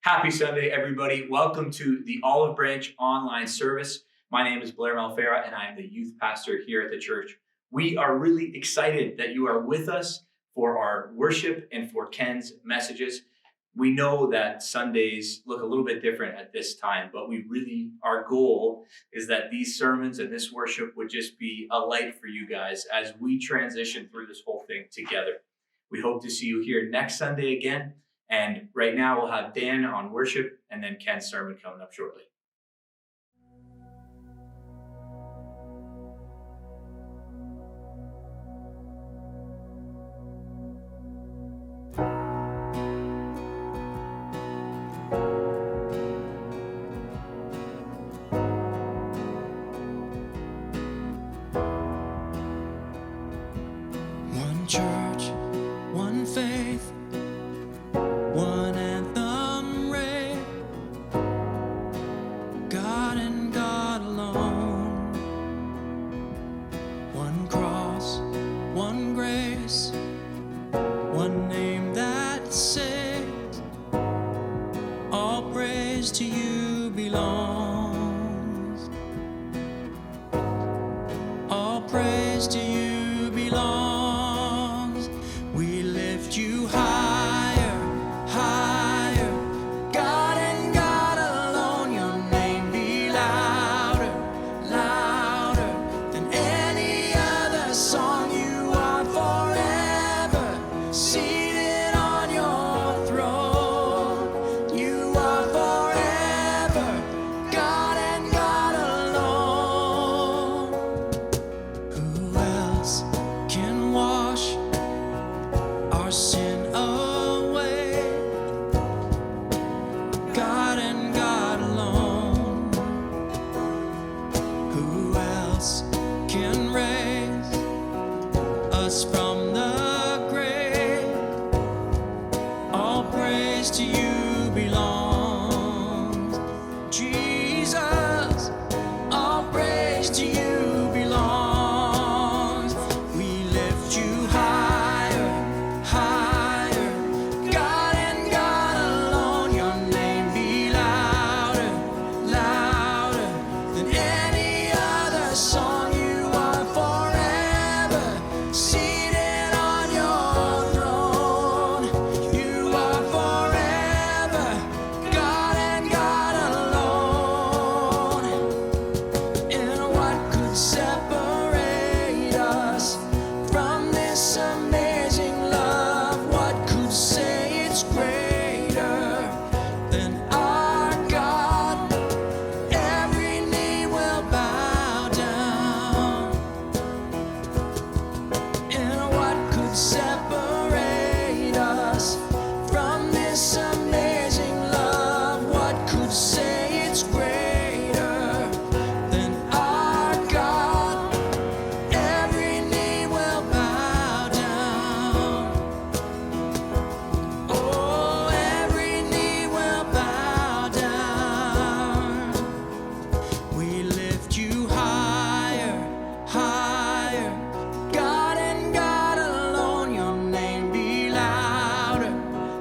Happy Sunday, everybody. Welcome to the Olive Branch online service. My name is Blair Malfera, and I am the youth pastor here at the church. We are really excited that you are with us for our worship and for Ken's messages. We know that Sundays look a little bit different at this time, but our goal is that these sermons and this worship would just be a light for you guys as we transition through this whole thing together. We hope to see you here next Sunday again. And right now we'll have Dan on worship and then Ken's sermon coming up shortly. One church, one faith, one anthem read, God and God alone. One cross, one grace, one name that saves. All praise to you belongs. All praise to you belongs. We lift you higher, higher. God and God alone, your name be louder, louder than any other song. You are forever seated on your throne. You are forever God and God alone. Who else can wash our sin away? God and God alone. Who else can raise us from the grave? All praise to you belongs. Jesus, all praise to you belongs. We lift you higher, higher. God and God alone, your name be louder, louder than any other song. You are forever seated on your throne. You are forever God and God alone. And what could separate us from this amazing love? What could say it's greater than our God? Every knee will bow down. And what could separate us from this amazing love? What could say it's greater than our God? Every knee will bow down. Oh, every knee will bow down. We lift you higher, higher. God and God alone, your name be louder,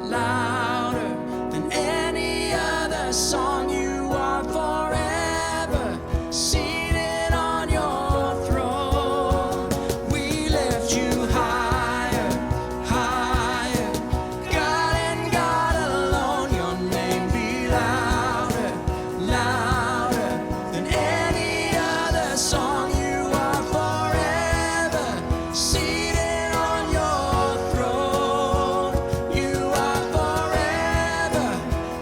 louder than any other song. You are forever seated on your throne. We lift you higher, higher. God and God alone, your name be louder, louder than any other song. You are forever seated on your throne. You are forever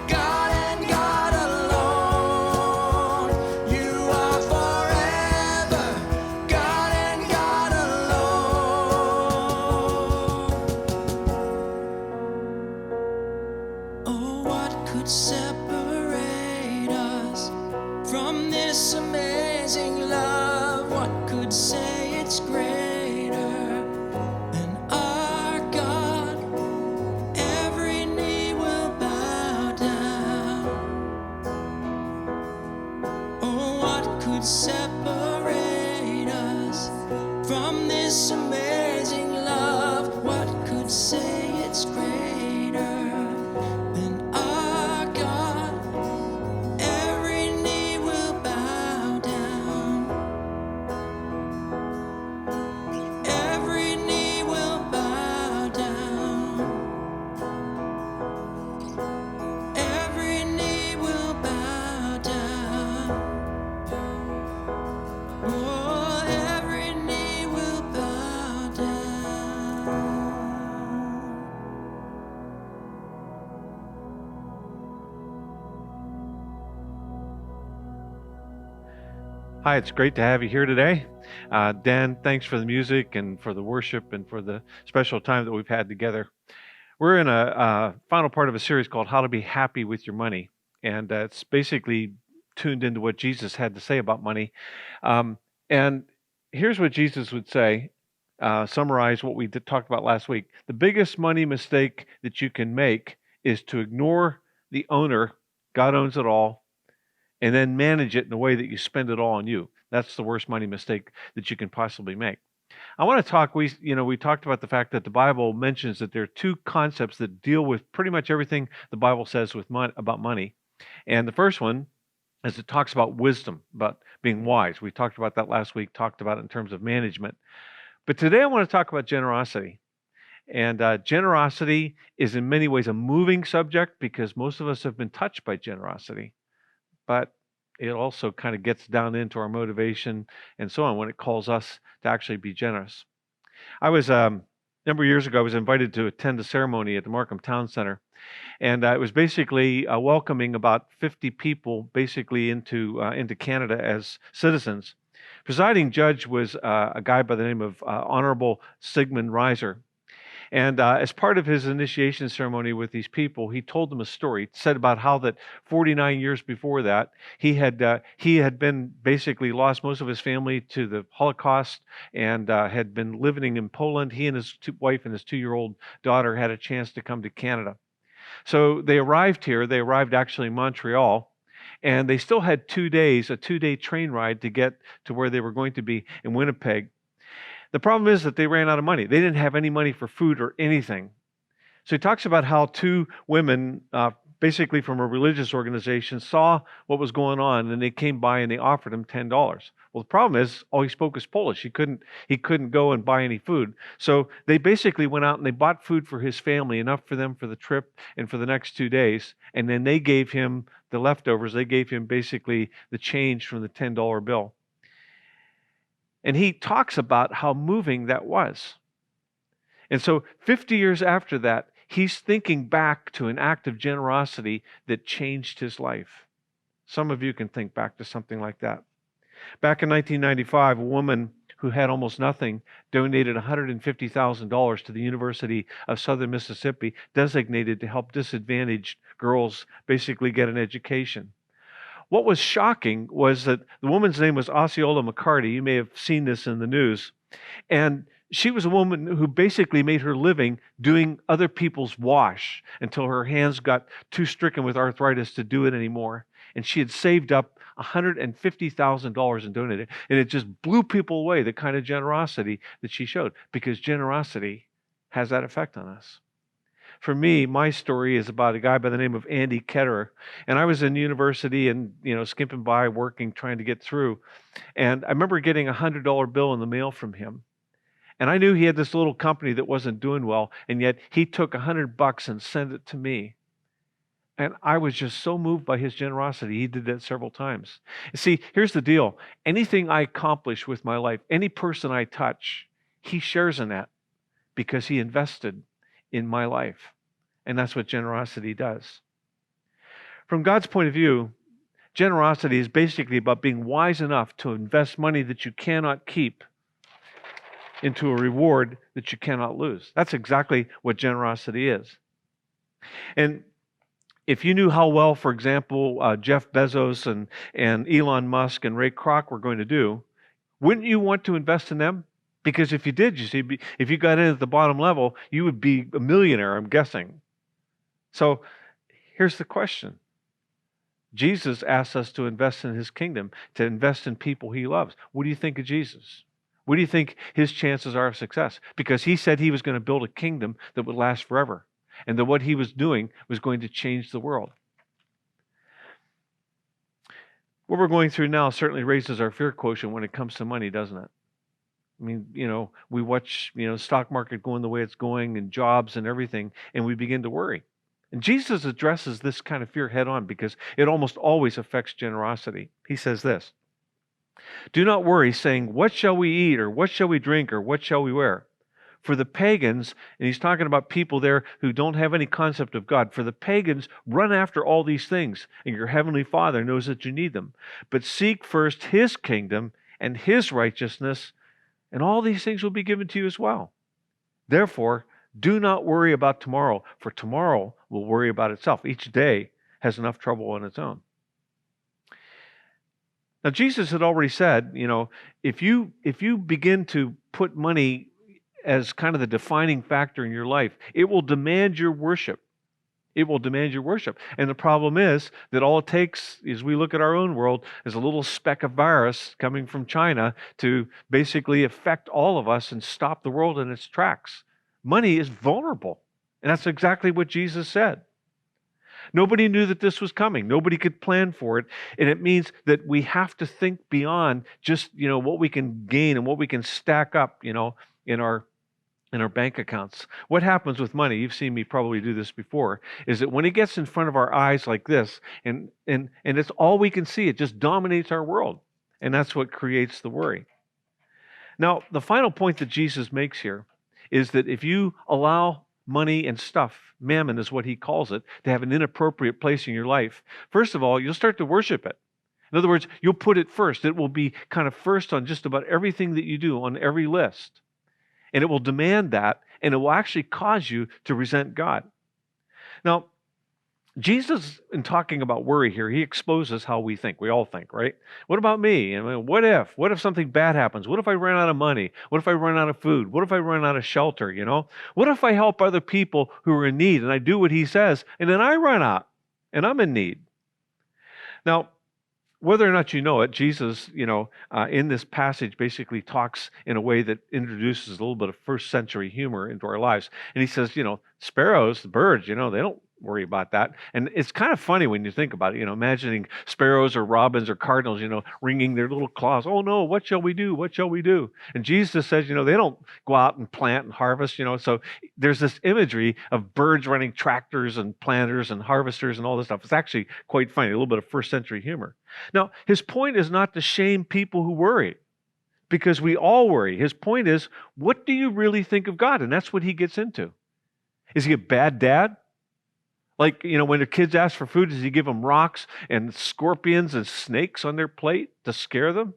God and God alone. You are forever God and God alone. Oh, what could separate us from this amazing love? What could say it's greater than our God? Every knee will bow down. Oh, what could separate us from this amazing love? What could say it's greater than our God? Hi, it's great to have you here today. Dan, thanks for the music and for the worship and for the special time that we've had together. We're in a final part of a series called How to Be Happy with Your Money. And it's basically tuned into what Jesus had to say about money. And here's what Jesus would say, summarize what we talked about last week. The biggest money mistake that you can make is to ignore the owner. God owns it all, and then manage it in a way that you spend it all on you. That's the worst money mistake that you can possibly make. I want to talk. We talked about the fact that the Bible mentions that there are two concepts that deal with pretty much everything the Bible says with about money. And the first one is it talks about wisdom, about being wise. We talked about that last week. Talked about it in terms of management. But today I want to talk about generosity. And generosity is in many ways a moving subject because most of us have been touched by generosity. But it also kind of gets down into our motivation and so on when it calls us to actually be generous. I was a number of years ago, I was invited to attend a ceremony at the Markham Town Center, and it was basically welcoming about 50 people basically into Canada as citizens. Presiding judge was a guy by the name of Honorable Sigmund Reiser. And as part of his initiation ceremony with these people, he told them a story. He said about how that 49 years before that, he had been basically lost most of his family to the Holocaust and had been living in Poland. He and his wife and his 2-year-old daughter had a chance to come to Canada. So they arrived here. They arrived actually in Montreal. And they still had 2 days, a 2-day train ride to get to where they were going to be in Winnipeg. The problem is that they ran out of money. They didn't have any money for food or anything. So he talks about how two women, basically from a religious organization, saw what was going on, and they came by and they offered him $10. Well, the problem is all he spoke was Polish. He couldn't go and buy any food. So they basically went out and they bought food for his family, enough for them for the trip and for the next 2 days. And then they gave him the leftovers. They gave him basically the change from the $10 bill. And he talks about how moving that was. And so 50 years after that, he's thinking back to an act of generosity that changed his life. Some of you can think back to something like that. Back in 1995, a woman who had almost nothing donated $150,000 to the University of Southern Mississippi, designated to help disadvantaged girls basically get an education. What was shocking was that the woman's name was Osceola McCarty. You may have seen this in the news. And she was a woman who basically made her living doing other people's wash until her hands got too stricken with arthritis to do it anymore. And she had saved up $150,000 and donated. And it just blew people away, the kind of generosity that she showed, because generosity has that effect on us. For me, my story is about a guy by the name of Andy Ketterer. And I was in university and, skimping by, working, trying to get through. And I remember getting a $100 bill in the mail from him. And I knew he had this little company that wasn't doing well, and yet he took $100 and sent it to me. And I was just so moved by his generosity. He did that several times. See, here's the deal. Anything I accomplish with my life, any person I touch, he shares in that because he invested in my life. And that's what generosity does. From God's point of view, generosity is basically about being wise enough to invest money that you cannot keep into a reward that you cannot lose. That's exactly what generosity is. And if you knew how well, for example, Jeff Bezos and Elon Musk and Ray Kroc were going to do, wouldn't you want to invest in them? Because if you did, you see, if you got in at the bottom level, you would be a millionaire, I'm guessing. So here's the question. Jesus asks us to invest in his kingdom, to invest in people he loves. What do you think of Jesus? What do you think his chances are of success? Because he said he was going to build a kingdom that would last forever, and that what he was doing was going to change the world. What we're going through now certainly raises our fear quotient when it comes to money, doesn't it? I mean, we watch, stock market going the way it's going and jobs and everything, and we begin to worry. And Jesus addresses this kind of fear head on because it almost always affects generosity. He says this, "Do not worry, saying, 'What shall we eat?' or 'What shall we drink?' or 'What shall we wear?' For the pagans, and he's talking about people there who don't have any concept of God, for the pagans, run after all these things, and your heavenly Father knows that you need them. But seek first his kingdom and his righteousness, and all these things will be given to you as well. Therefore, do not worry about tomorrow, for tomorrow will worry about itself. Each day has enough trouble on its own. Now, Jesus had already said, if you begin to put money as kind of the defining factor in your life, it will demand your worship. It will demand your worship. And the problem is that all it takes, as we look at our own world, is a little speck of virus coming from China to basically affect all of us and stop the world in its tracks. Money is vulnerable. And that's exactly what Jesus said. Nobody knew that this was coming. Nobody could plan for it. And it means that we have to think beyond just, what we can gain and what we can stack up, in our bank accounts. What happens with money, you've seen me probably do this before, is that when it gets in front of our eyes like this, and it's all we can see, it just dominates our world. And that's what creates the worry. Now, the final point that Jesus makes here is that if you allow money and stuff, mammon is what he calls it, to have an inappropriate place in your life, first of all, you'll start to worship it. In other words, you'll put it first. It will be kind of first on just about everything that you do, on every list. And it will demand that, and it will actually cause you to resent God. Now, Jesus, in talking about worry here, he exposes how we think. We all think, right? What about me? What if? What if something bad happens? What if I run out of money? What if I run out of food? What if I run out of shelter, What if I help other people who are in need and I do what he says and then I run out and I'm in need? Now, whether or not you know it, Jesus, in this passage basically talks in a way that introduces a little bit of first century humor into our lives. And he says, sparrows, the birds, they don't worry about that. And it's kind of funny when you think about it, imagining sparrows or robins or cardinals, wringing their little claws. Oh no, what shall we do? What shall we do? And Jesus says, they don't go out and plant and harvest, so there's this imagery of birds running tractors and planters and harvesters and all this stuff. It's actually quite funny, a little bit of first century humor. Now, his point is not to shame people who worry, because we all worry. His point is, what do you really think of God? And that's what he gets into. Is he a bad dad? Like, when the kids ask for food, does he give them rocks and scorpions and snakes on their plate to scare them?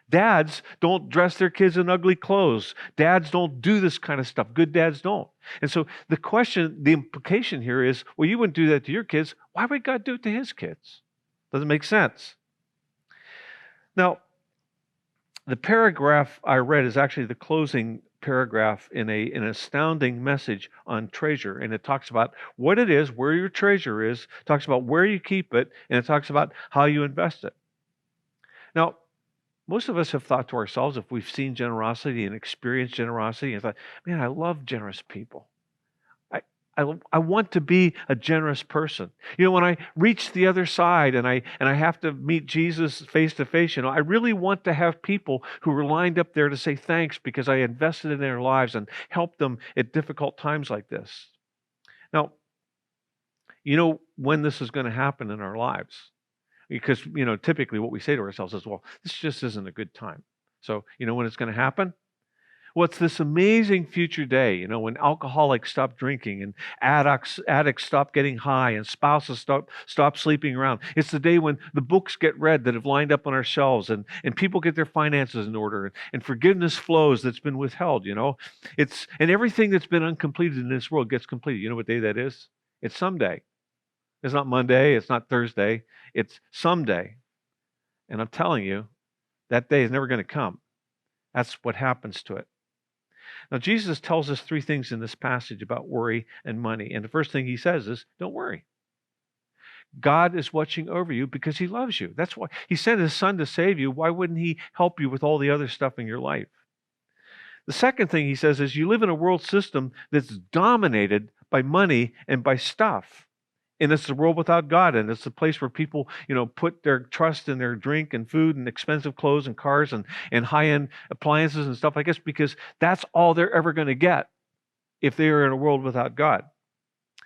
Dads don't dress their kids in ugly clothes. Dads don't do this kind of stuff. Good dads don't. And so the implication here is, well, you wouldn't do that to your kids. Why would God do it to his kids? Doesn't make sense. Now, the paragraph I read is actually the closing paragraph in an astounding message on treasure. And it talks about what it is, where your treasure is, talks about where you keep it, and it talks about how you invest it. Now, most of us have thought to ourselves, if we've seen generosity and experienced generosity, and thought, man, I love generous people. I want to be a generous person. When I reach the other side and I have to meet Jesus face to face, I really want to have people who are lined up there to say thanks because I invested in their lives and helped them at difficult times like this. Now, when this is going to happen in our lives? Because, typically what we say to ourselves is, well, this just isn't a good time. So, when it's going to happen? Well, it's this amazing future day, when alcoholics stop drinking and addicts stop getting high and spouses stop sleeping around. It's the day when the books get read that have lined up on our shelves and people get their finances in order and forgiveness flows that's been withheld, and everything that's been uncompleted in this world gets completed. You know what day that is? It's someday. It's not Monday. It's not Thursday. It's someday. And I'm telling you, that day is never going to come. That's what happens to it. Now, Jesus tells us three things in this passage about worry and money. And the first thing he says is, don't worry. God is watching over you because he loves you. That's why he sent his son to save you. Why wouldn't he help you with all the other stuff in your life? The second thing he says is, you live in a world system that's dominated by money and by stuff. And it's a world without God, and it's a place where people, put their trust in their drink and food and expensive clothes and cars and high-end appliances and stuff like this, because that's all they're ever going to get if they are in a world without God.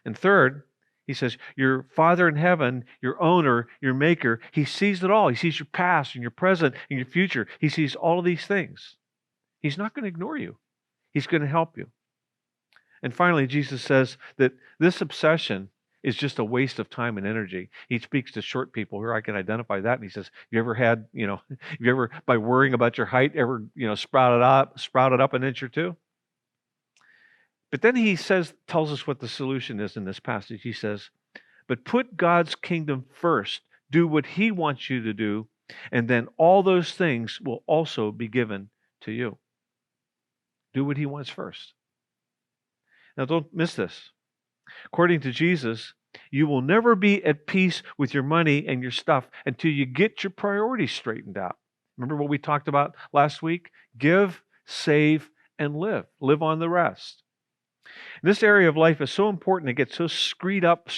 And third, he says, your Father in heaven, your owner, your maker, he sees it all. He sees your past and your present and your future. He sees all of these things. He's not going to ignore you. He's going to help you. And finally, Jesus says that this obsession is just a waste of time and energy. He speaks to short people here. I can identify that. And he says, you ever had, have you ever, by worrying about your height, ever, sprouted up an inch or two? But then he tells us what the solution is in this passage. He says, but put God's kingdom first. Do what he wants you to do. And then all those things will also be given to you. Do what he wants first. Now, don't miss this. According to Jesus, you will never be at peace with your money and your stuff until you get your priorities straightened out. Remember what we talked about last week? Give, save, and live. Live on the rest. This area of life is so important. It gets so screwed up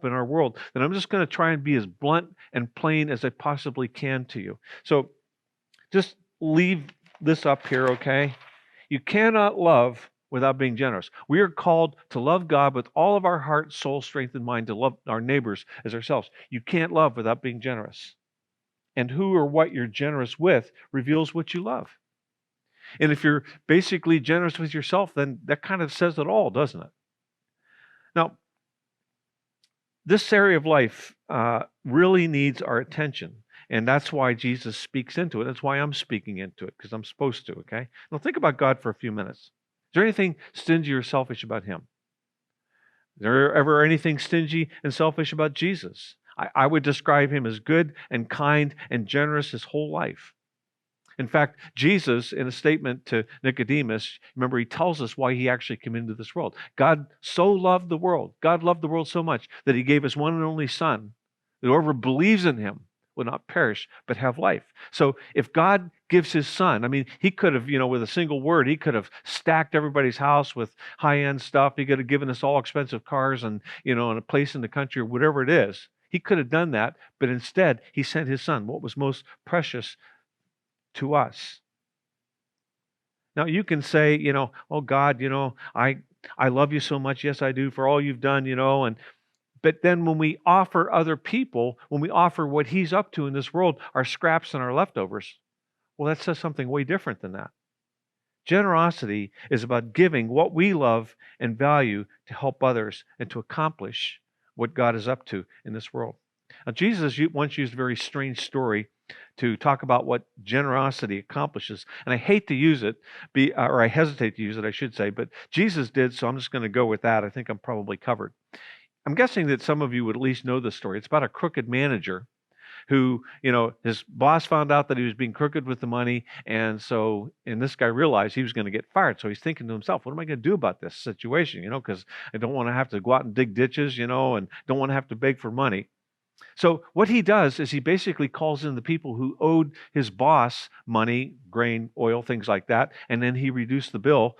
in our world that I'm just going to try and be as blunt and plain as I possibly can to you. So just leave this up here, okay? You cannot love without being generous. We are called to love God with all of our heart, soul, strength, and mind, to love our neighbors as ourselves. You can't love without being generous. And who or what you're generous with reveals what you love. And if you're basically generous with yourself, then that kind of says it all, doesn't it? Now, this area of life really needs our attention. And that's why Jesus speaks into it. That's why I'm speaking into it, because I'm supposed to, okay? Now think about God for a few minutes. Is there anything stingy or selfish about him? Is there ever anything stingy and selfish about Jesus? I would describe him as good and kind and generous his whole life. In fact, Jesus, in a statement to Nicodemus, remember, he tells us why he actually came into this world. God so loved the world. God loved the world so much that he gave his one and only Son, that whoever believes in him will not perish, but have life. So if God gives his Son, I mean, he could have, with a single word, he could have stacked everybody's house with high-end stuff. He could have given us all expensive cars and, and a place in the country or whatever it is. He could have done that, but instead he sent his Son, what was most precious to us. Now you can say, oh God, I love you so much. Yes, I do, for all you've done, but then when we offer other people, when we offer what he's up to in this world, our scraps and our leftovers, well, that says something way different than that. Generosity is about giving what we love and value to help others and to accomplish what God is up to in this world. Now, Jesus once used a very strange story to talk about what generosity accomplishes. And I hate to use it, or I hesitate to use it, I should say, but Jesus did, so I'm just going to go with that. I think I'm probably covered. I'm guessing that some of you would at least know this story. It's about a crooked manager who, his boss found out that he was being crooked with the money, and this guy realized he was going to get fired. So he's thinking to himself, what am I going to do about this situation, because I don't want to have to go out and dig ditches, and don't want to have to beg for money. So what he does is he basically calls in the people who owed his boss money, grain, oil, things like that, and then he reduced the bill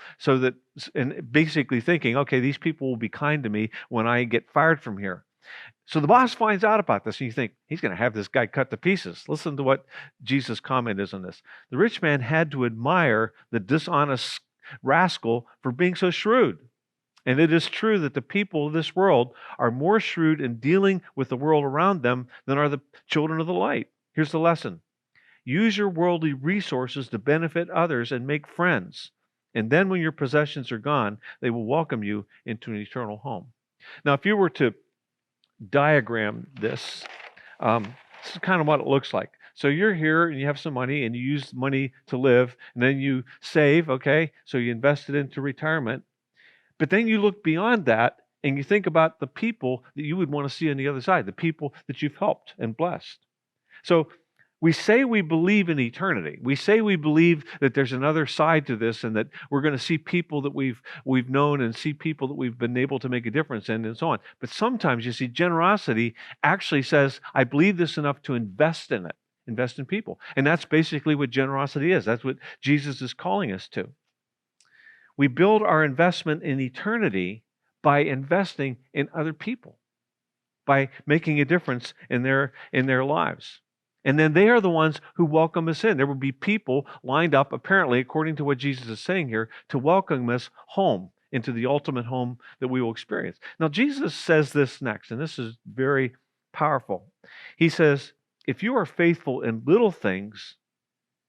and basically thinking, okay, these people will be kind to me when I get fired from here. So the boss finds out about this, and you think, he's going to have this guy cut to pieces. Listen to what Jesus' comment is on this. The rich man had to admire the dishonest rascal for being so shrewd. And it is true that the people of this world are more shrewd in dealing with the world around them than are the children of the light. Here's the lesson. Use your worldly resources to benefit others and make friends. And then when your possessions are gone, they will welcome you into an eternal home. Now, if you were to diagram this, this is kind of what it looks like. So you're here and you have some money and you use money to live, and then you save, okay? So you invest it into retirement. But then you look beyond that and you think about the people that you would want to see on the other side, the people that you've helped and blessed. So we say we believe in eternity. We say we believe that there's another side to this and that we're going to see people that we've known and see people that we've been able to make a difference in and so on. But sometimes, you see, generosity actually says, I believe this enough to invest in it, invest in people. And that's basically what generosity is. That's what Jesus is calling us to. We build our investment in eternity by investing in other people, by making a difference in their lives. And then they are the ones who welcome us in. There will be people lined up, apparently, according to what Jesus is saying here, to welcome us home, into the ultimate home that we will experience. Now, Jesus says this next, and this is very powerful. He says, if you are faithful in little things,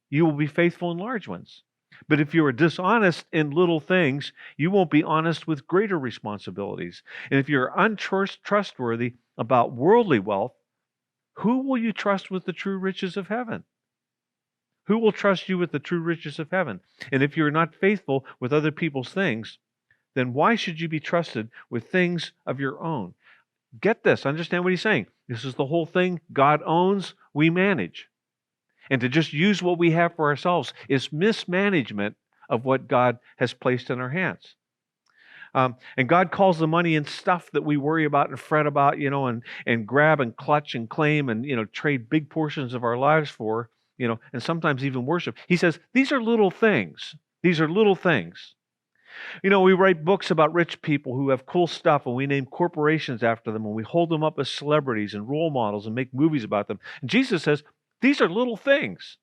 you will be faithful in large ones. But if you are dishonest in little things, you won't be honest with greater responsibilities. And if you're untrustworthy about worldly wealth, who will you trust with the true riches of heaven? Who will trust you with the true riches of heaven? And if you're not faithful with other people's things, then why should you be trusted with things of your own? Get this, understand what he's saying. This is the whole thing. God owns, we manage. And to just use what we have for ourselves is mismanagement of what God has placed in our hands. And God calls the money and stuff that we worry about and fret about, and grab and clutch and claim and, trade big portions of our lives for, and sometimes even worship. He says, these are little things. These are little things. We write books about rich people who have cool stuff, and we name corporations after them, and we hold them up as celebrities and role models and make movies about them. And Jesus says, these are little things.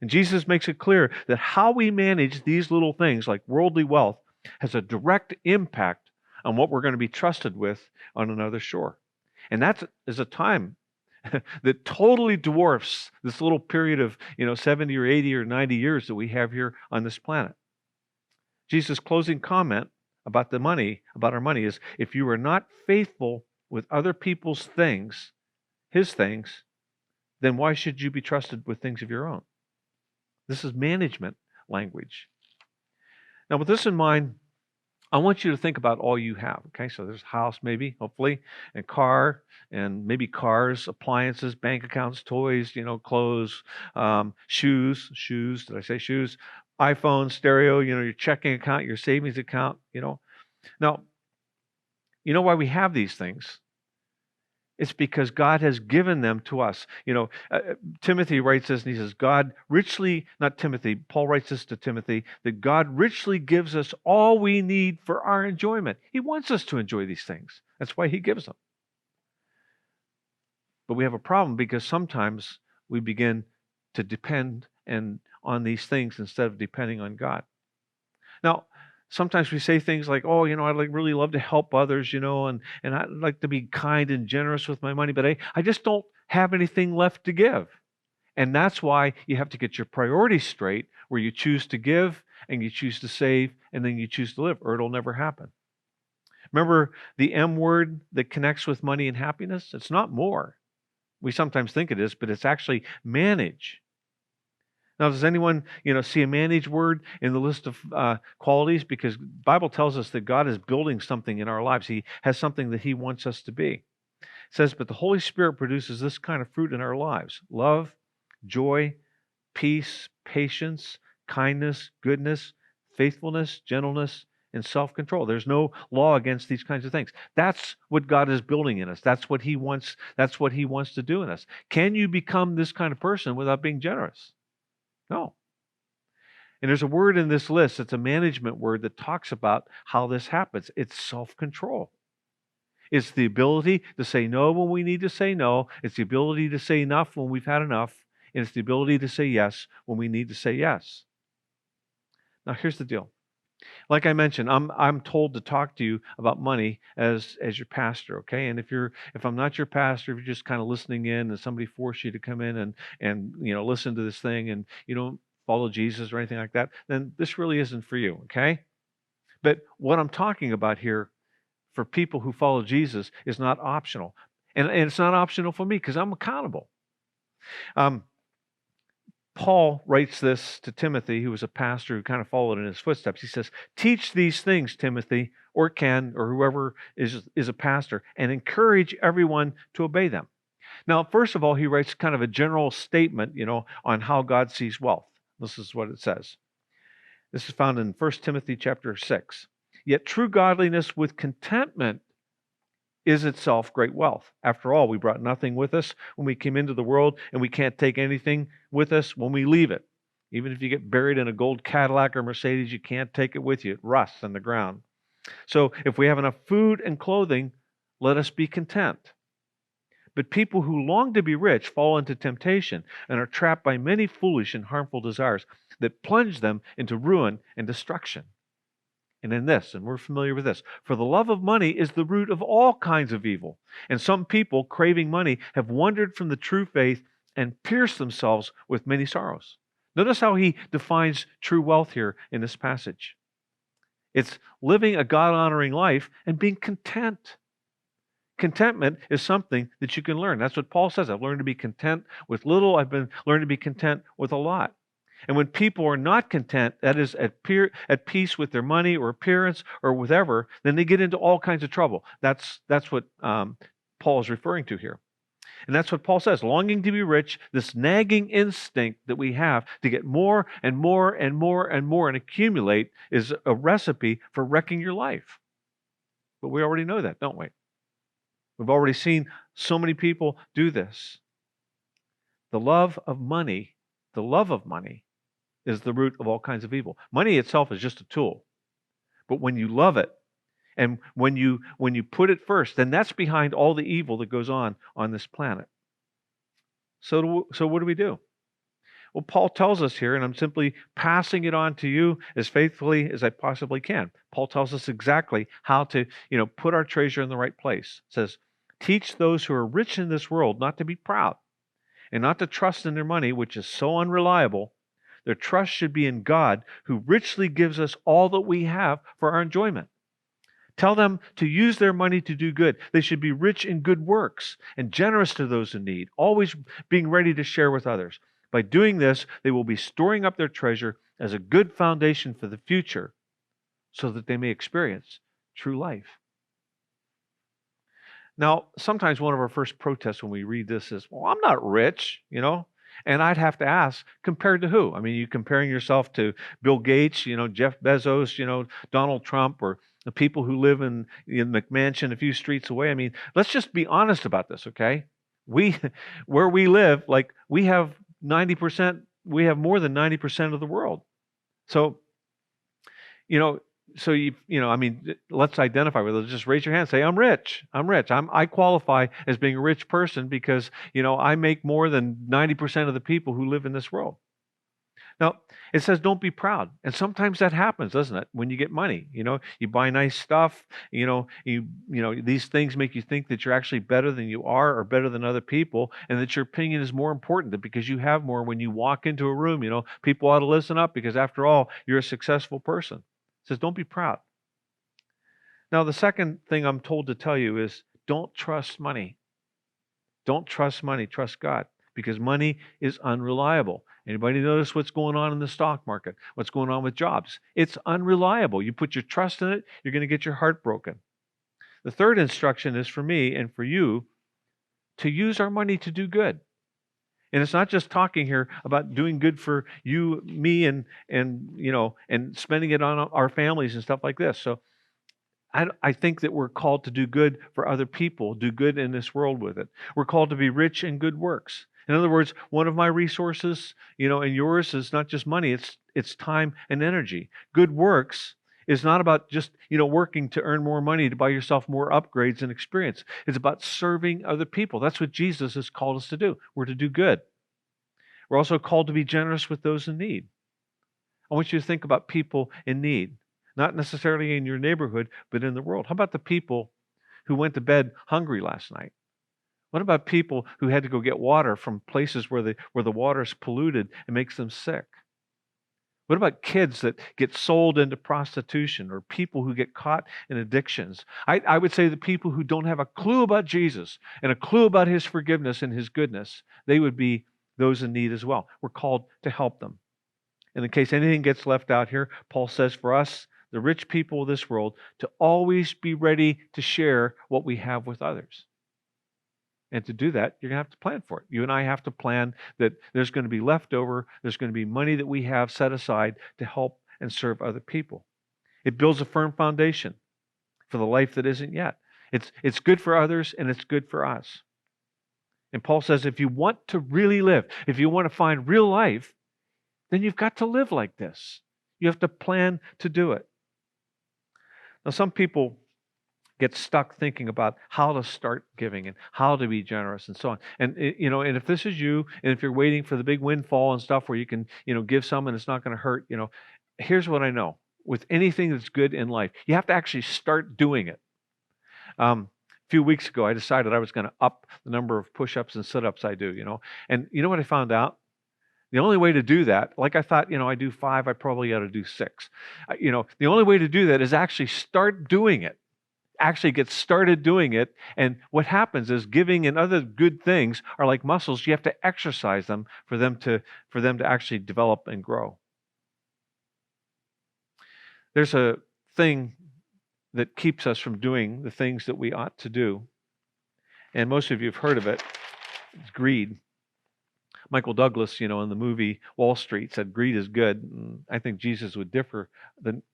And Jesus makes it clear that how we manage these little things, like worldly wealth, has a direct impact on what we're going to be trusted with on another shore. And that is a time that totally dwarfs this little period of 70 or 80 or 90 years that we have here on this planet. Jesus' closing comment about our money is, if you are not faithful with other people's things, his things, then why should you be trusted with things of your own? This is management language. Now, with this in mind, I want you to think about all you have. Okay, so there's a house, maybe, hopefully, and car, and maybe cars, appliances, bank accounts, toys, clothes, shoes. Did I say shoes? iPhone, stereo, your checking account, your savings account, Now, you know why we have these things? It's because God has given them to us. Timothy writes this, and he says, Paul writes this to Timothy, that God richly gives us all we need for our enjoyment. He wants us to enjoy these things. That's why he gives them. But we have a problem because sometimes we begin to depend on these things instead of depending on God. Now, sometimes we say things like, oh, I'd really love to help others, and I'd like to be kind and generous with my money, but I just don't have anything left to give. And that's why you have to get your priorities straight, where you choose to give and you choose to save and then you choose to live, or it'll never happen. Remember the M word that connects with money and happiness? It's not more. We sometimes think it is, but it's actually manage. Now, does anyone, see a manage word in the list of qualities? Because the Bible tells us that God is building something in our lives. He has something that he wants us to be. It says, but the Holy Spirit produces this kind of fruit in our lives: love, joy, peace, patience, kindness, goodness, faithfulness, gentleness, and self-control. There's no law against these kinds of things. That's what God is building in us. That's what he wants to do in us. Can you become this kind of person without being generous? No. And there's a word in this list, it's a management word that talks about how this happens. It's self-control. It's the ability to say no when we need to say no. It's the ability to say enough when we've had enough. And it's the ability to say yes when we need to say yes. Now, here's the deal. Like I mentioned, I'm told to talk to you about money as your pastor, okay? And if I'm not your pastor, if you're just kind of listening in and somebody forced you to come in and listen to this thing and you don't follow Jesus or anything like that, then this really isn't for you, okay? But what I'm talking about here for people who follow Jesus is not optional. And it's not optional for me because I'm accountable. Paul writes this to Timothy, who was a pastor who kind of followed in his footsteps. He says, teach these things, Timothy, or whoever is a pastor, and encourage everyone to obey them. Now, first of all, he writes kind of a general statement, on how God sees wealth. This is what it says. This is found in 1 Timothy chapter 6. Yet true godliness with contentment is itself great wealth. After all, we brought nothing with us when we came into the world, and we can't take anything with us when we leave it. Even if you get buried in a gold Cadillac or Mercedes, you can't take it with you. It rusts in the ground. So if we have enough food and clothing, let us be content. But people who long to be rich fall into temptation and are trapped by many foolish and harmful desires that plunge them into ruin and destruction. And in this, and we're familiar with this, for the love of money is the root of all kinds of evil. And some people, craving money, have wandered from the true faith and pierced themselves with many sorrows. Notice how he defines true wealth here in this passage. It's living a God-honoring life and being content. Contentment is something that you can learn. That's what Paul says. I've learned to be content with little. I've been learned to be content with a lot. And when people are not content, that is at peace with their money or appearance or whatever, then they get into all kinds of trouble. That's what Paul is referring to here. And that's what Paul says. Longing to be rich, this nagging instinct that we have to get more and more and more and more and accumulate is a recipe for wrecking your life. But we already know that, don't we? We've already seen so many people do this. The love of money is the root of all kinds of evil. Money itself is just a tool. But when you love it, and when you put it first, then that's behind all the evil that goes on this planet. So what do we do? Well, Paul tells us here, and I'm simply passing it on to you as faithfully as I possibly can. Paul tells us exactly how to, put our treasure in the right place. It says, teach those who are rich in this world not to be proud and not to trust in their money, which is so unreliable. Their trust should be in God, who richly gives us all that we have for our enjoyment. Tell them to use their money to do good. They should be rich in good works and generous to those in need, always being ready to share with others. By doing this, they will be storing up their treasure as a good foundation for the future so that they may experience true life. Now, sometimes one of our first protests when we read this is, well, I'm not rich, And I'd have to ask, compared to who? I mean, you comparing yourself to Bill Gates, Jeff Bezos, Donald Trump, or the people who live in McMansion a few streets away. I mean, let's just be honest about this, okay? Where we live, we have 90%, we have more than 90% of the world. So, let's identify with it. Just raise your hand. Say, I'm rich. I qualify as being a rich person because, I make more than 90% of the people who live in this world. Now, it says don't be proud. And sometimes that happens, doesn't it? When you get money, you buy nice stuff, these things make you think that you're actually better than you are or better than other people, and that your opinion is more important that because you have more. When you walk into a room, people ought to listen up because after all, you're a successful person. It says don't be proud. Now, the second thing I'm told to tell you is don't trust money. Don't trust money, trust God, because money is unreliable. Anybody notice what's going on in the stock market? What's going on with jobs? It's unreliable. You put your trust in it, you're going to get your heart broken. The third instruction is for me and for you to use our money to do good. And it's not just talking here about doing good for you, me, and spending it on our families and stuff like this. So I think that we're called to do good for other people, do good in this world with it. We're called to be rich in good works. In other words, one of my resources, and yours is not just money, it's time and energy. Good works is not about just, working to earn more money to buy yourself more upgrades and experience. It's about serving other people. That's what Jesus has called us to do. We're to do good. We're also called to be generous with those in need. I want you to think about people in need, not necessarily in your neighborhood, but in the world. How about the people who went to bed hungry last night? What about people who had to go get water from places where the water is polluted and makes them sick? What about kids that get sold into prostitution or people who get caught in addictions? I would say the people who don't have a clue about Jesus and a clue about his forgiveness and his goodness, they would be those in need as well. We're called to help them. And in case anything gets left out here, Paul says for us, the rich people of this world, to always be ready to share what we have with others. And to do that, you're going to have to plan for it. You and I have to plan that there's going to be leftover, there's going to be money that we have set aside to help and serve other people. It builds a firm foundation for the life that isn't yet. It's good for others and it's good for us. And Paul says if you want to really live, if you want to find real life, then you've got to live like this. You have to plan to do it. Now, some people get stuck thinking about how to start giving and how to be generous and so on. And and if this is you, and if you're waiting for the big windfall and stuff where you can, give some and it's not going to hurt, here's what I know. With anything that's good in life, you have to actually start doing it. A few weeks ago, I decided I was going to up the number of push-ups and sit-ups I do, And you know what I found out? The only way to do that, like I thought, I do 5, I probably ought to do 6. The only way to do that is actually start doing it. Actually get started doing it. And what happens is giving and other good things are like muscles. You have to exercise them for them to actually develop and grow. There's a thing that keeps us from doing the things that we ought to do. And most of you have heard of it. It's greed. Michael Douglas, in the movie Wall Street said greed is good. And I think Jesus would differ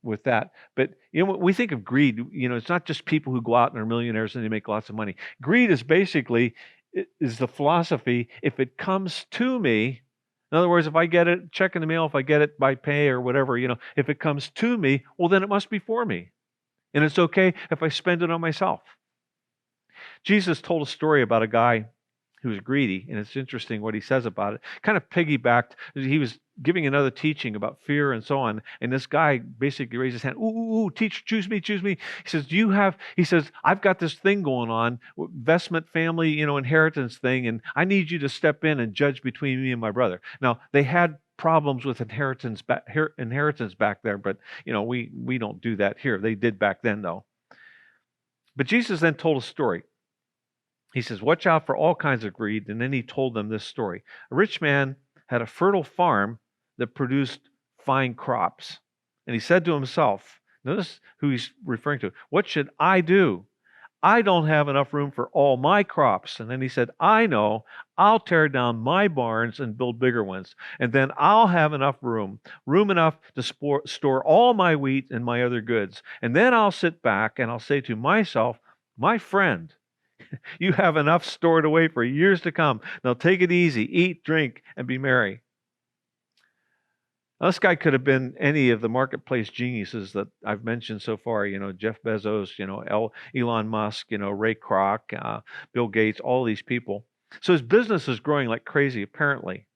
with that. But, when we think of greed, it's not just people who go out and are millionaires and they make lots of money. Greed is basically, is the philosophy, if it comes to me, in other words, if I get a check in the mail, if I get it by pay or whatever, if it comes to me, well, then it must be for me. And it's okay if I spend it on myself. Jesus told a story about a guy who was greedy, and it's interesting what he says about it. Kind of piggybacked. He was giving another teaching about fear and so on, and this guy basically raised his hand. Ooh, teach, choose me. He says, he says, I've got this thing going on, investment, family, inheritance thing, and I need you to step in and judge between me and my brother. Now, they had problems with inheritance back there, but we don't do that here. They did back then, though. But Jesus then told a story. He says, watch out for all kinds of greed. And then he told them this story. A rich man had a fertile farm that produced fine crops. And he said to himself, notice who he's referring to, what should I do? I don't have enough room for all my crops. And then he said, I know, I'll tear down my barns and build bigger ones. And then I'll have enough room enough to store all my wheat and my other goods. And then I'll sit back and I'll say to myself, my friend, you have enough stored away for years to come. Now take it easy, eat, drink, and be merry. Now, this guy could have been any of the marketplace geniuses that I've mentioned so far. Jeff Bezos, Elon Musk, Ray Kroc, Bill Gates, all these people. So his business is growing like crazy, apparently.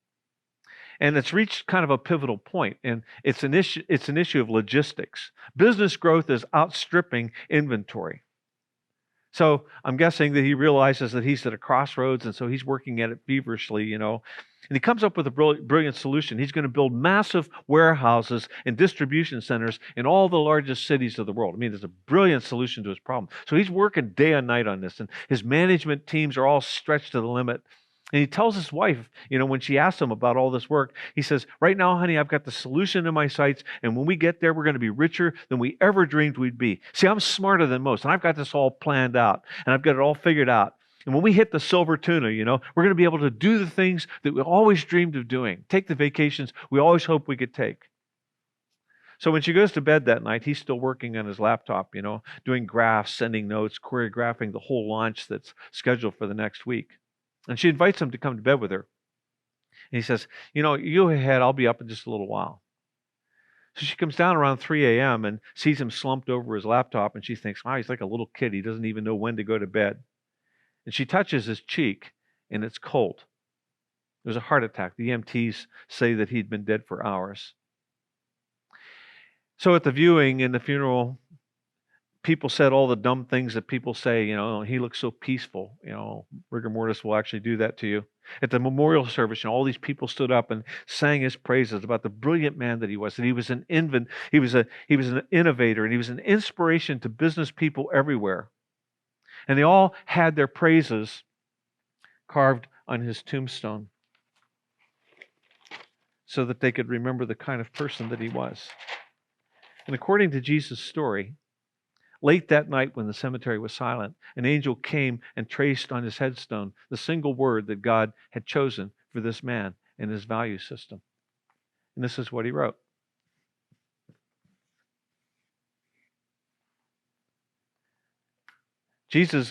And it's reached kind of a pivotal point, and it's an issue of logistics. Business growth is outstripping inventory. So I'm guessing that he realizes that he's at a crossroads, and so he's working at it feverishly, And he comes up with a brilliant solution. He's going to build massive warehouses and distribution centers in all the largest cities of the world. I mean, there's a brilliant solution to his problem. So he's working day and night on this, and his management teams are all stretched to the limit. And he tells his wife, when she asks him about all this work, he says, right now, honey, I've got the solution in my sights, and when we get there, we're going to be richer than we ever dreamed we'd be. See, I'm smarter than most, and I've got this all planned out, and I've got it all figured out. And when we hit the silver tuna, we're going to be able to do the things that we always dreamed of doing, take the vacations we always hoped we could take. So when she goes to bed that night, he's still working on his laptop, doing graphs, sending notes, choreographing the whole launch that's scheduled for the next week. And she invites him to come to bed with her. And he says, you go ahead, I'll be up in just a little while. So she comes down around 3 a.m. and sees him slumped over his laptop, and she thinks, wow, he's like a little kid. He doesn't even know when to go to bed. And she touches his cheek, and it's cold. It was a heart attack. The EMTs say that he'd been dead for hours. So at the viewing in the funeral, people said all the dumb things that people say, he looks so peaceful. Rigor mortis will actually do that to you. At the memorial service, all these people stood up and sang his praises about the brilliant man that he was. That he was an he was an innovator, and he was an inspiration to business people everywhere. And they all had their praises carved on his tombstone so that they could remember the kind of person that he was. And according to Jesus' story, late that night when the cemetery was silent, an angel came and traced on his headstone the single word that God had chosen for this man and his value system. And this is what he wrote.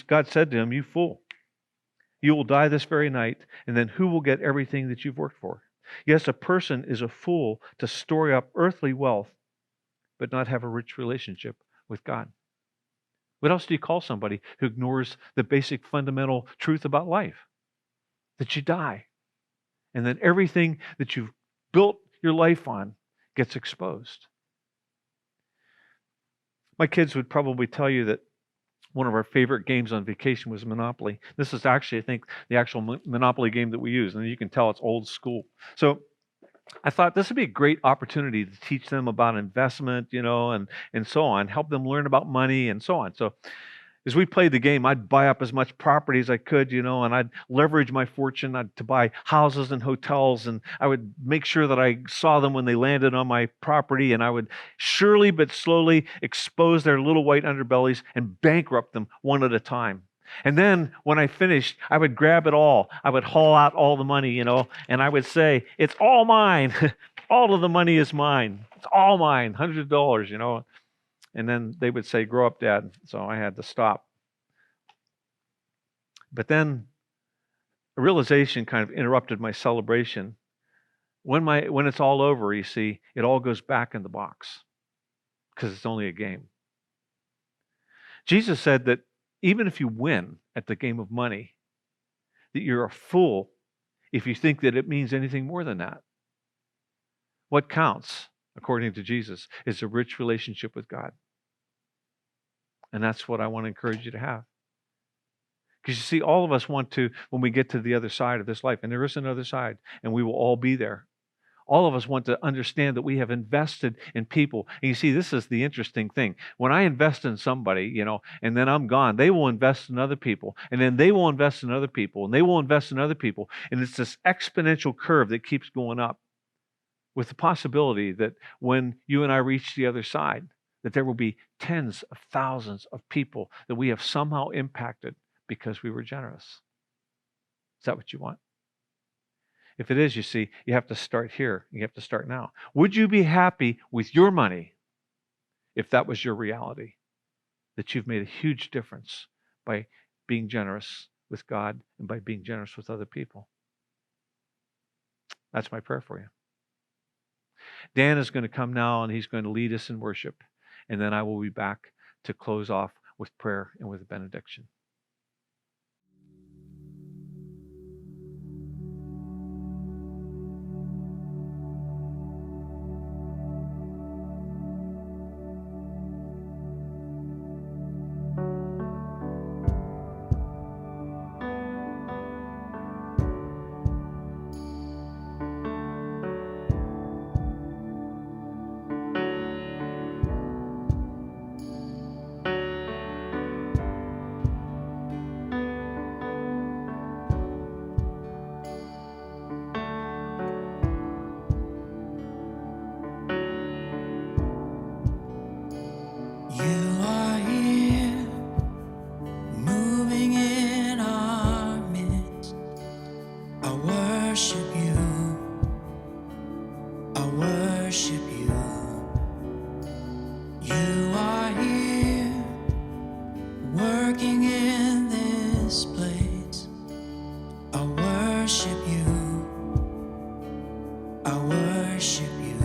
God said to him, you fool, you will die this very night, and then who will get everything that you've worked for? Yes, a person is a fool to store up earthly wealth, but not have a rich relationship with God. What else do you call somebody who ignores the basic fundamental truth about life? That you die. And that everything that you've built your life on gets exposed. My kids would probably tell you that one of our favorite games on vacation was Monopoly. This is actually, I think, the actual Monopoly game that we use. And you can tell it's old school. So I thought this would be a great opportunity to teach them about investment, and so on, help them learn about money and so on. So as we played the game, I'd buy up as much property as I could, and I'd leverage my fortune to buy houses and hotels, and I would make sure that I saw them when they landed on my property, and I would surely but slowly expose their little white underbellies and bankrupt them one at a time. And then when I finished, I would grab it all. I would haul out all the money, and I would say, "It's all mine. All of the money is mine. It's all mine, $100, And then they would say, "Grow up, Dad." So I had to stop. But then a realization kind of interrupted my celebration. When it's all over, you see, it all goes back in the box because it's only a game. Jesus said that even if you win at the game of money, that you're a fool if you think that it means anything more than that. What counts, according to Jesus, is a rich relationship with God. And that's what I want to encourage you to have. Because you see, all of us want to, when we get to the other side of this life, and there is another side, and we will all be there. All of us want to understand that we have invested in people. And you see, this is the interesting thing. When I invest in somebody, and then I'm gone, they will invest in other people, and then they will invest in other people, and they will invest in other people. And it's this exponential curve that keeps going up, with the possibility that when you and I reach the other side, that there will be tens of thousands of people that we have somehow impacted because we were generous. Is that what you want? If it is, you see, you have to start here. You have to start now. Would you be happy with your money if that was your reality? That you've made a huge difference by being generous with God and by being generous with other people. That's my prayer for you. Dan is going to come now and he's going to lead us in worship. And then I will be back to close off with prayer and with a benediction. You are here, moving in our midst. I worship you. I worship you. You are here, working in this place. I worship you. I worship you.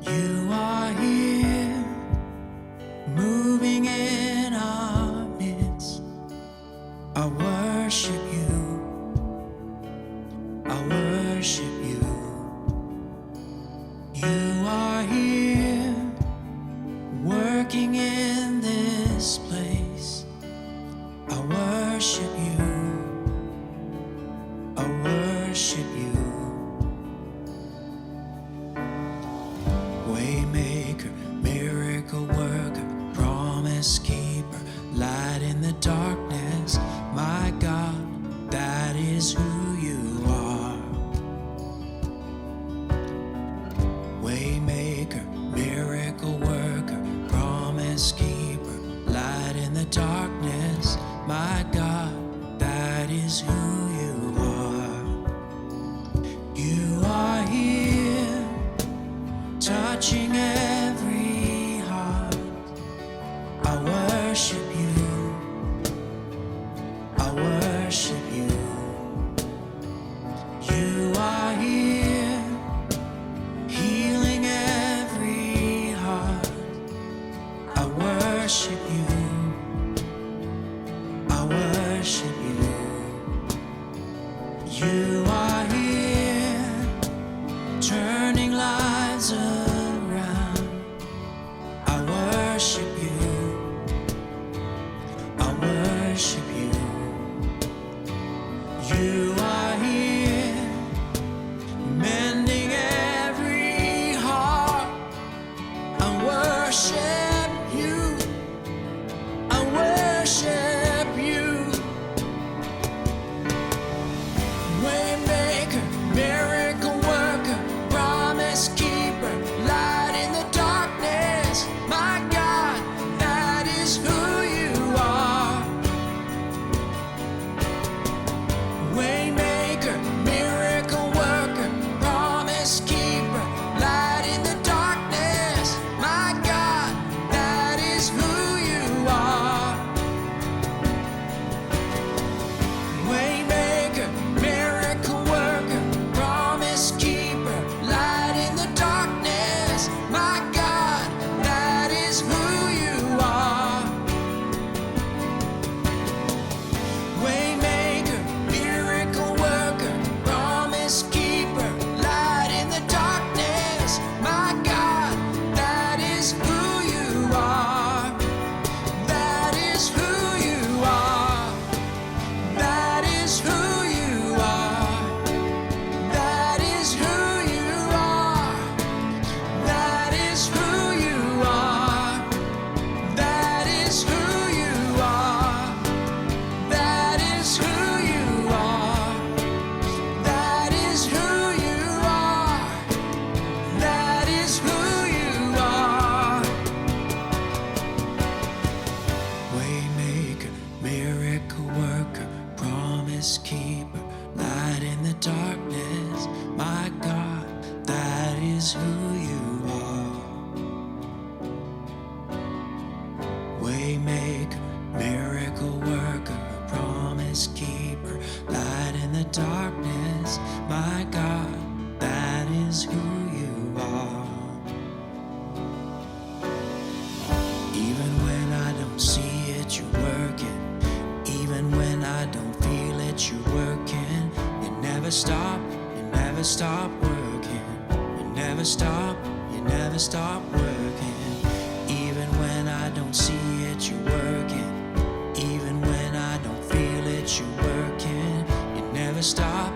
You are here, moving in our midst. I worship you. I worship you. You are here, working in this place. I worship you. I worship you. Waymaker, miracle worker, promise keeper, light in the darkness. My God, that is who you are. Waymaker, miracle worker, promise keeper, light in the darkness. My God, that is who you are. You are here, touching every heart. I worship you. I worship you. You are here, healing every heart. I worship you. I worship you. You are here, turning lives around. I worship you. I worship you. You are here, promise keeper, light in the darkness. My God, that is who you are. Waymaker, miracle worker, promise keeper, light in the darkness. My God, that is who you are. Even when I don't see it, you're working. Even when I don't feel it, you're working. You never stop working. You never stop working. Even when I don't see it, you're working. Even when I don't feel it, you're working. You never stop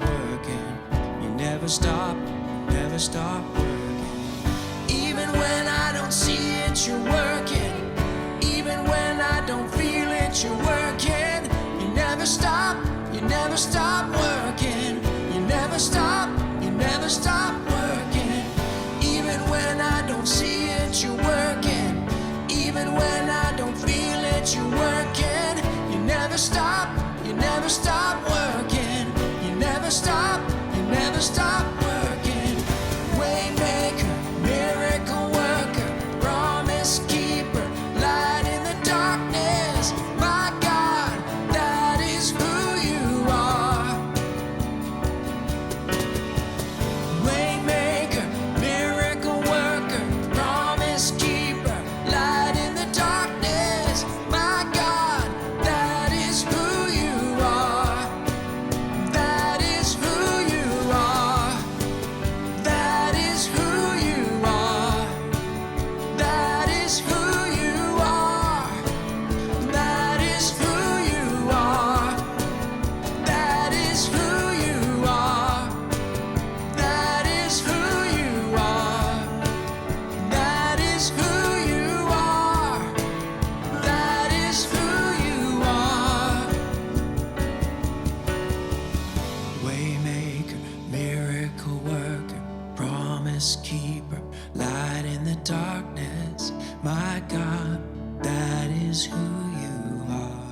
working. You never stop working. Even when I don't see it, you're working. Even when I don't feel it, you're working. You never stop working. You never stop working. Even when I don't see it, you're working. Even when I don't feel it, you're working. You never stop working. You never stop working. Waymaker, miracle worker, promise keeper, light in the darkness. My God, that is who you are. Waymaker, miracle worker, promise keeper, light in the darkness. My God, that is who you are. That is who you are. That is who you are. That is who you are. That is who you are. That is who you are. That is who you are. That is who you are. That is who you are. Waymaker, miracle worker, promise keeper, light in the darkness. My God, that is who you are.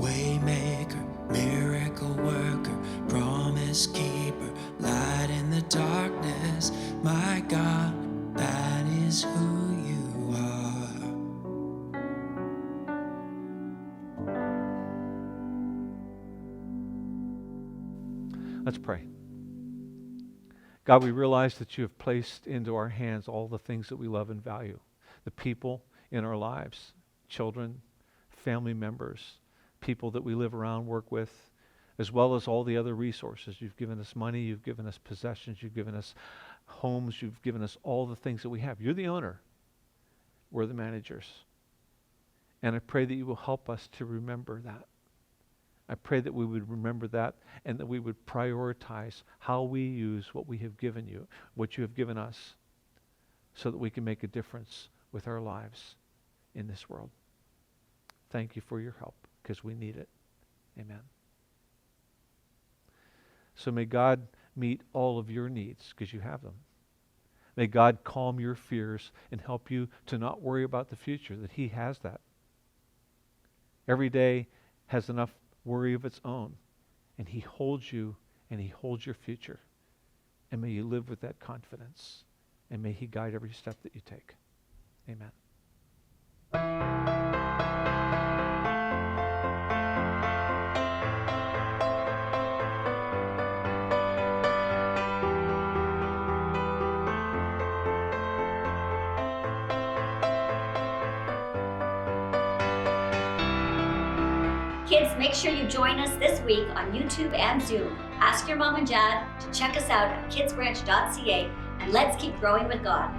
Waymaker, miracle worker, promise keeper, light in the darkness. My God, that is who you are. Let's pray. God, we realize that you have placed into our hands all the things that we love and value, the people in our lives, children, family members, people that we live around, work with, as well as all the other resources. You've given us money, you've given us possessions, you've given us homes, you've given us all the things that we have. You're the owner. We're the managers. And I pray that you will help us to remember that. I pray that we would remember that and that we would prioritize how we use what we have given you, what you have given us, so that we can make a difference with our lives in this world. Thank you for your help, because we need it. Amen. So may God meet all of your needs, because you have them. May God calm your fears and help you to not worry about the future, that He has that. Every day has enough worry of its own, and He holds you and He holds your future. And may you live with that confidence, and may He guide every step that you take. Amen. Kids, make sure you join us this week on YouTube and Zoom. Ask your mom and dad to check us out at kidsbranch.ca, and let's keep growing with God.